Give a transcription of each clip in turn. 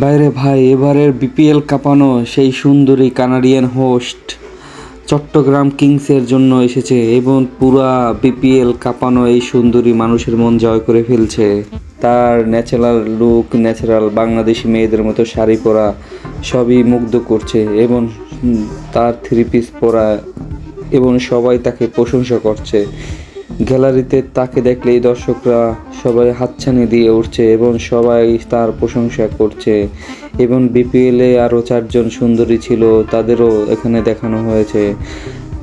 বাইরে ভাই, এবারের বিপিএল কাঁপানো সেই সুন্দরী কানাডিয়ান হোস্ট চট্টগ্রাম কিংসের জন্য এসেছে এবং পুরা বিপিএল কাঁপানো এই সুন্দরী মানুষের মন জয় করে ফেলছে। তার ন্যাচারাল লুক, ন্যাচারাল বাংলাদেশি মেয়েদের মতো শাড়ি পরা সবই মুগ্ধ করছে এবং তার থ্রি পিস পরা এবং সবাই তাকে প্রশংসা করছে। গ্যালারিতে তাকে দেখলেই দর্শকরা সবাই হাতছানি দিয়ে উঠছে এবং সবাই তার প্রশংসা করছে। এবং বিপিএলে আরও 4জন সুন্দরী ছিল, তাদেরও এখানে দেখানো হয়েছে।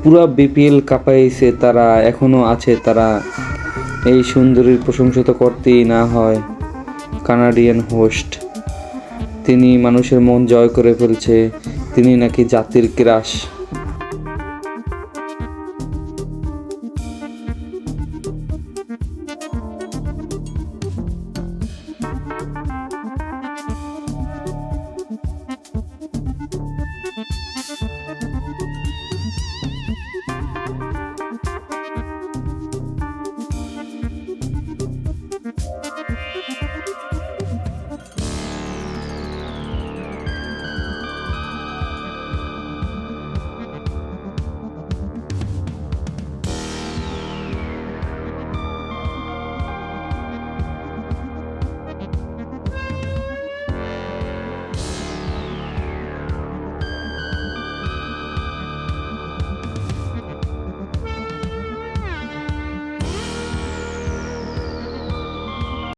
পুরা বিপিএল কাঁপাইছে তারা, এখনও আছে তারা। এই সুন্দরীর প্রশংসা তো করতেই না হয়। কানাডিয়ান হোস্ট, তিনি মানুষের মন জয় করে ফেলছে। তিনি নাকি জাতির ক্রাশ।